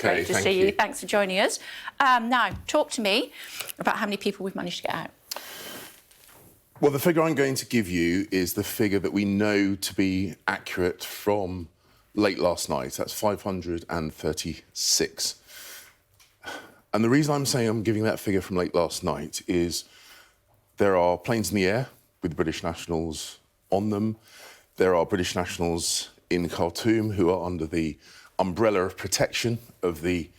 Great to see you. Thanks for joining us. Now, talk to me about how many people we've managed to get out. Well, the figure I'm going to give you is the figure that we know to be accurate from late last night. That's 536. And the reason I'm saying I'm giving that figure from late last night is there are planes in the air with British nationals on them. There are British nationals in Khartoum who are under the umbrella of protection of the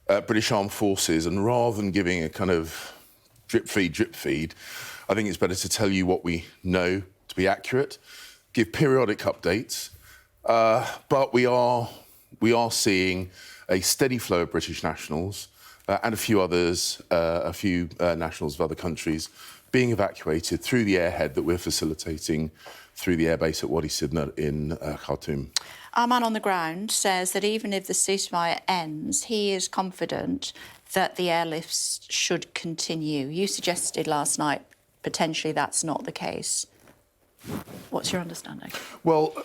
British Armed Forces. And rather than giving a kind of drip feed, I think it's better to tell you what we know to be accurate, give periodic updates. But we are seeing a steady flow of British nationals and a few others, nationals of other countries being evacuated through the airhead that we're facilitating through the airbase at Wadi Sidna in Khartoum. Our man on the ground says that even if the ceasefire ends, he is confident that the airlifts should continue. You suggested last night potentially that's not the case. What's your understanding? Well,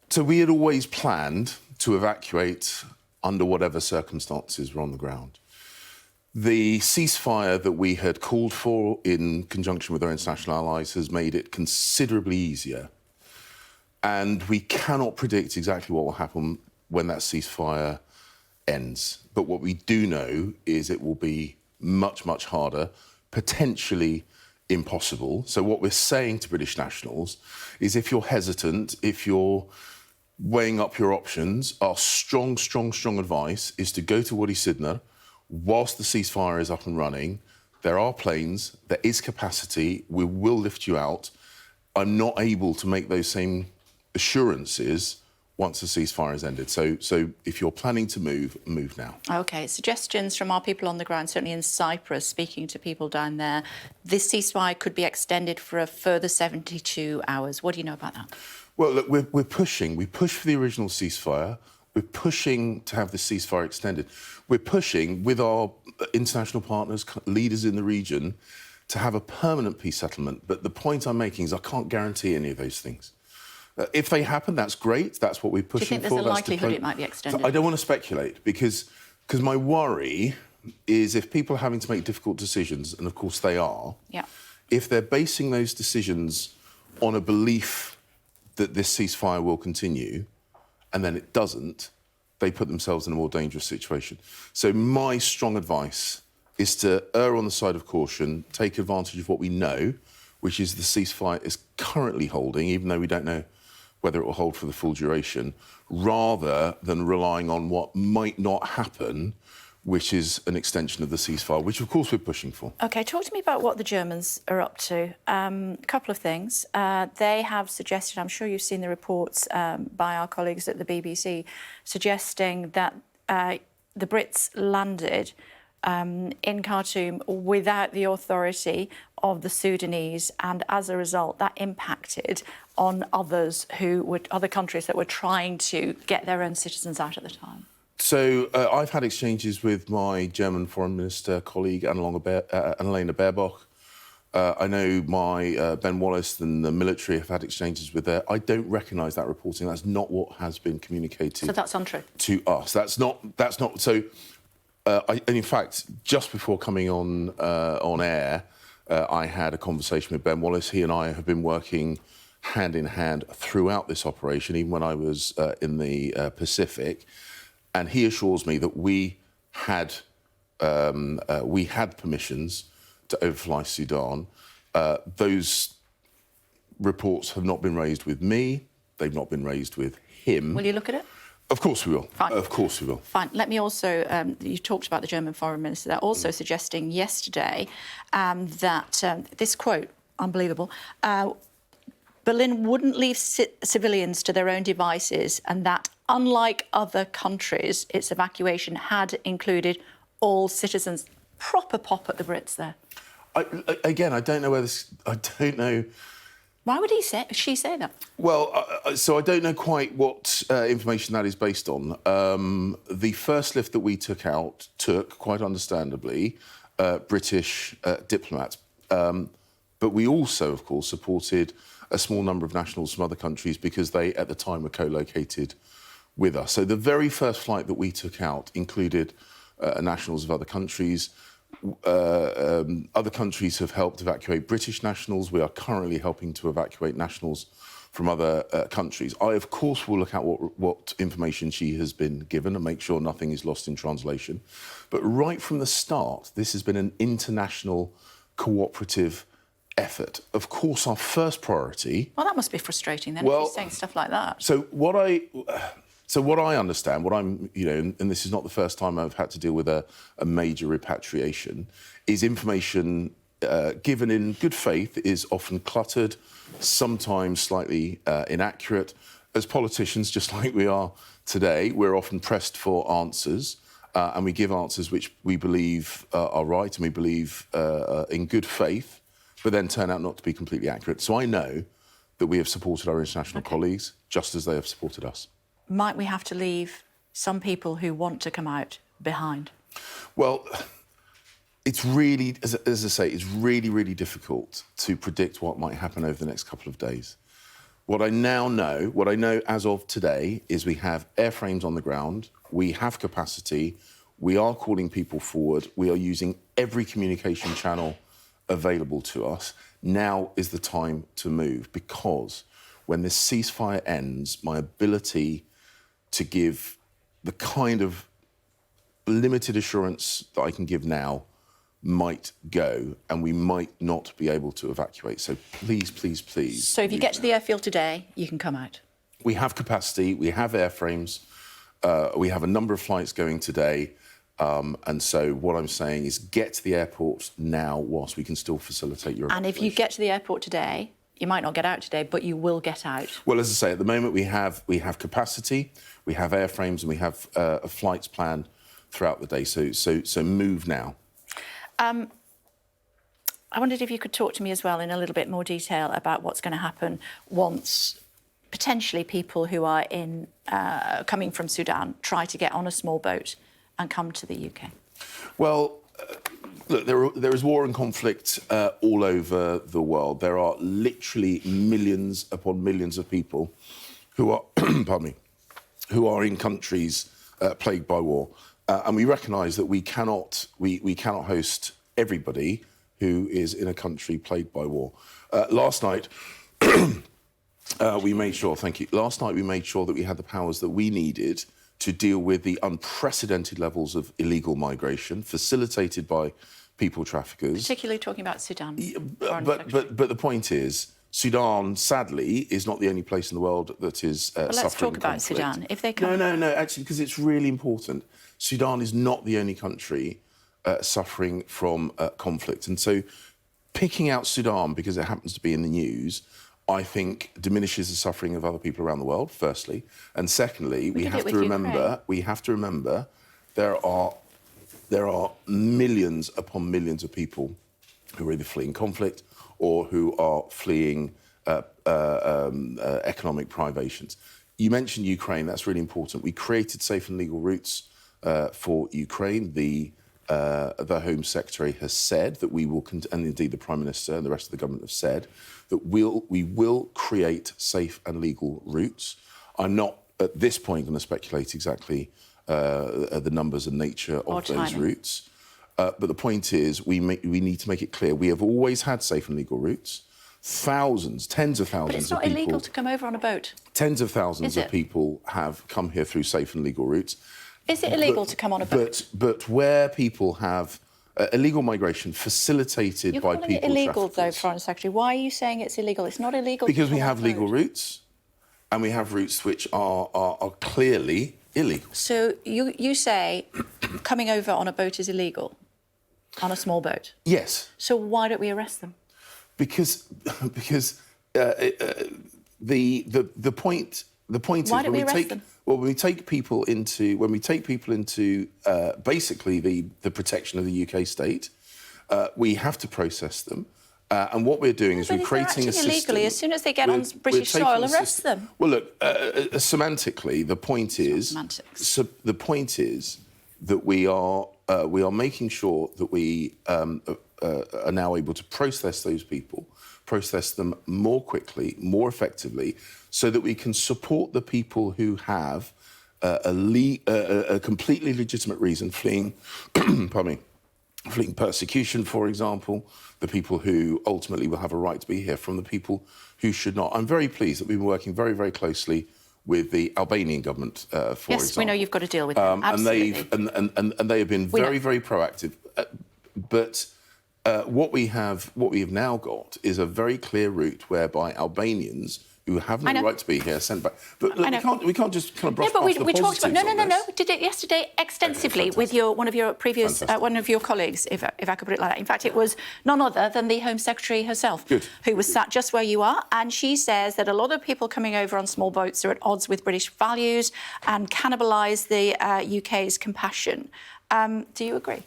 so we had always planned to evacuate under whatever circumstances were on the ground. The ceasefire that we had called for in conjunction with our international allies has made it considerably easier. And we cannot predict exactly what will happen when that ceasefire ends. But what we do know is it will be much, much harder, potentially impossible. So what we're saying to British nationals is if you're hesitant, if you're weighing up your options, our strong advice is to go to Wadi Sidna whilst the ceasefire is up and running. There are planes, there is capacity, we will lift you out. I'm not able to make those same assurances once the ceasefire has ended. So if you're planning to move now. OK, suggestions from our people on the ground, certainly in Cyprus, speaking to people down there. This ceasefire could be extended for a further 72 hours. What do you know about that? Well, look, we're pushing. We pushed for the original ceasefire. We're pushing to have the ceasefire extended. We're pushing with our international partners, leaders in the region, to have a permanent peace settlement. But the point I'm making is I can't guarantee any of those things. If they happen, that's great. That's what we're pushing for. Do you think there's a likelihood it might be extended? So I don't want to speculate because my worry is if people are having to make difficult decisions, and of course they are, if they're basing those decisions on a belief that this ceasefire will continue, and then it doesn't, they put themselves in a more dangerous situation. So my strong advice is to err on the side of caution, take advantage of what we know, which is the ceasefire is currently holding, even though we don't know whether it will hold for the full duration, rather than relying on what might not happen, which is an extension of the ceasefire, which, of course, we're pushing for. OK, talk to me about what the Germans are up to. A couple of things. They have suggested, I'm sure you've seen the reports by our colleagues at the BBC, suggesting that the Brits landed in Khartoum without the authority of the Sudanese, and as a result, that impacted on other countries that were trying to get their own citizens out at the time. So I've had exchanges with my German Foreign Minister colleague, Annalena Baerbock. I know my Ben Wallace and the military have had exchanges with her. I don't recognise that reporting. That's not what has been communicated. So that's untrue? To us. That's not. So, and in fact, just before coming on air, I had a conversation with Ben Wallace. He and I have been working hand in hand throughout this operation, even when I was in the Pacific. And he assures me that we had permissions to overfly Sudan. Those reports have not been raised with me. They've not been raised with him. Will you look at it? Of course we will. Fine. Of course we will. Fine. Let me also, you talked about the German Foreign Minister. They're also suggesting yesterday that, this quote, unbelievable, Berlin wouldn't leave civilians to their own devices, and that, unlike other countries, its evacuation had included all citizens. Proper pop at the Brits there. Again, I don't know whether I don't know. Why would she say that? Well, so I don't know quite what information that is based on. The first lift that we took, quite understandably, British diplomats. But we also, of course, supported a small number of nationals from other countries because they, at the time, were co-located with us. So the very first flight that we took out included nationals of other countries. Other countries have helped evacuate British nationals. We are currently helping to evacuate nationals from other countries. I, of course, will look at what information she has been given and make sure nothing is lost in translation. But right from the start, this has been an international cooperative effort. Of course, our first priority... Well, that must be frustrating then, if you're saying stuff like that. So what I understand, what I'm, and this is not the first time I've had to deal with a major repatriation, is information given in good faith is often cluttered, sometimes slightly inaccurate. As politicians, just like we are today, we're often pressed for answers, and we give answers which we believe are right and we believe in good faith, but then turn out not to be completely accurate. So I know that we have supported our international colleagues just as they have supported us. Might we have to leave some people who want to come out behind? Well, it's really, as I say, it's really, really difficult to predict what might happen over the next couple of days. What I know as of today, is we have airframes on the ground, we have capacity, we are calling people forward, we are using every communication channel available to us. Now is the time to move, because when this ceasefire ends, my ability to give the kind of limited assurance that I can give now might go, and we might not be able to evacuate. So please, please, please. So if you get to the airfield today, you can come out? We have capacity, we have airframes, we have a number of flights going today, and so what I'm saying is get to the airport now whilst we can still facilitate your evacuation. And if you get to the airport today, you might not get out today, but you will get out. Well, as I say, at the moment we have capacity, we have airframes, and we have flights planned throughout the day. So move now. I wondered if you could talk to me as well in a little bit more detail about what's going to happen once potentially people who are coming from Sudan try to get on a small boat and come to the UK. Well, look, there is war and conflict all over the world. There are literally millions upon millions of people who are, pardon me, who are in countries plagued by war, and we recognise that we cannot host everybody who is in a country plagued by war. Last night, we made sure. Thank you. Last night we made sure that we had the powers that we needed to deal with the unprecedented levels of illegal migration facilitated by people traffickers. Particularly talking about Sudan. But the point is, Sudan, sadly, is not the only place in the world that is suffering let's talk about conflict. Sudan. If they come... No, actually, because it's really important. Sudan is not the only country suffering from conflict. And so picking out Sudan because it happens to be in the news, I think, diminishes the suffering of other people around the world, firstly. And secondly, we have to remember there are millions upon millions of people who are either fleeing conflict or who are fleeing economic privations. You mentioned Ukraine. That's really important. We created safe and legal routes for Ukraine. The Home Secretary has said that we will, and indeed the Prime Minister and the rest of the government have said, that we will create safe and legal routes. I'm not, at this point, going to speculate exactly the numbers and nature of those routes. But the point is, we need to make it clear, we have always had safe and legal routes. Thousands, tens of thousands of people... But it's not illegal to come over on a boat. Tens of thousands of people have come here through safe and legal routes. Is it illegal to come on a boat? But where people have illegal migration facilitated by people traffickers... You're calling it illegal, though, Foreign Secretary. Why are you saying it's illegal? It's not illegal. Because we have legal routes, and we have routes which are clearly illegal. So you say coming over on a boat is illegal, on a small boat? Yes. So why don't we arrest them? Because the point is why don't we arrest them? Well, when we take people into basically the protection of the UK state, we have to process them. And what we're doing is we're creating a system... illegally, as soon as they get on British soil, arrest them. Well, look, semantically, the point is... the point is that we are making sure that we are now able to process those people, process them more quickly, more effectively, so that we can support the people who have a completely legitimate reason, fleeing, pardon me, fleeing persecution, for example, the people who ultimately will have a right to be here from the people who should not. I'm very pleased that we've been working very, very closely with the Albanian government, for example. Yes, we know you've got to deal with them. Absolutely. And they have been very, very proactive. But what we have now got is a very clear route whereby Albanians who have no right to be here sent back. But look, we can't just kind of brush past the we talked about positives we did it yesterday extensively with one of your previous one of your colleagues, if I could put it like that. In fact, it was none other than the Home Secretary herself, who was sat just where you are, and she says that a lot of people coming over on small boats are at odds with British values and cannibalise the UK's compassion. Do you agree?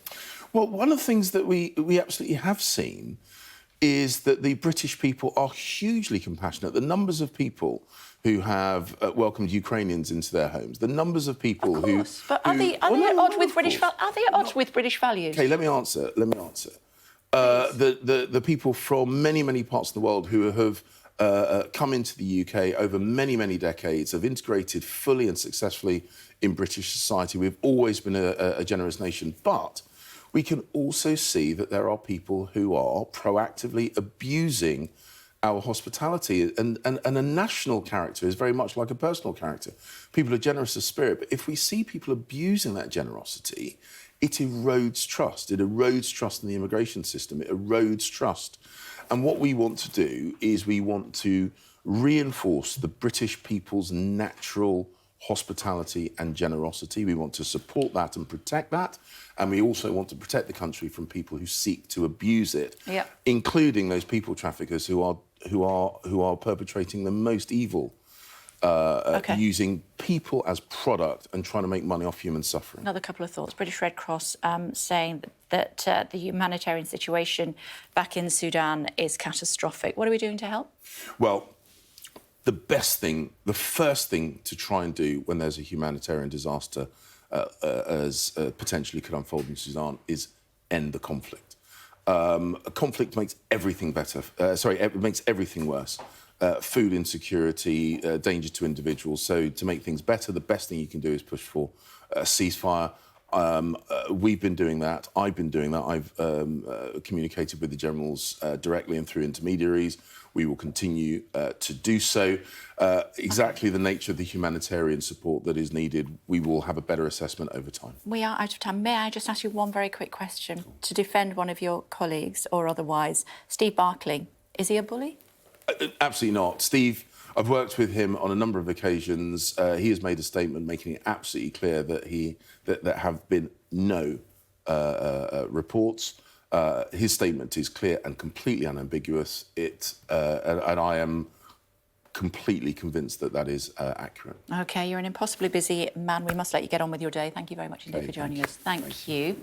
Well, one of the things that we absolutely have seen is that the British people are hugely compassionate. The numbers of people who have welcomed Ukrainians into their homes, the numbers of people who... But are they at odds with British values? OK, let me answer. The people from many, many parts of the world who have come into the UK over many, many decades, have integrated fully and successfully in British society. We've always been a generous nation, but we can also see that there are people who are proactively abusing our hospitality. And a national character is very much like a personal character. People are generous of spirit, but if we see people abusing that generosity, it erodes trust. It erodes trust in the immigration system. It erodes trust. And what we want to do is we want to reinforce the British people's natural hospitality and generosity. We want to support that and protect that. And we also want to protect the country from people who seek to abuse it, including those people traffickers who are perpetrating the most evil, using people as product and trying to make money off human suffering. Another couple of thoughts. British Red Cross saying that the humanitarian situation back in Sudan is catastrophic. What are we doing to help? Well, the first thing to try and do when there's a humanitarian disaster as potentially could unfold in Sudan is end the conflict. A conflict makes everything better. It makes everything worse. Food insecurity, danger to individuals. So to make things better, the best thing you can do is push for a ceasefire. We've been doing that. I've been doing that. I've communicated with the generals directly and through intermediaries. We will continue to do so. Exactly the nature of the humanitarian support that is needed, we will have a better assessment over time. We are out of time. May I just ask you one very quick question to defend one of your colleagues or otherwise? Steve Barclay, is he a bully? Absolutely not. Steve, I've worked with him on a number of occasions. He has made a statement making it absolutely clear that there have been no reports. His statement is clear and completely unambiguous. And I am completely convinced that is accurate. OK, you're an impossibly busy man. We must let you get on with your day. Thank you very much indeed for joining us. Thank you.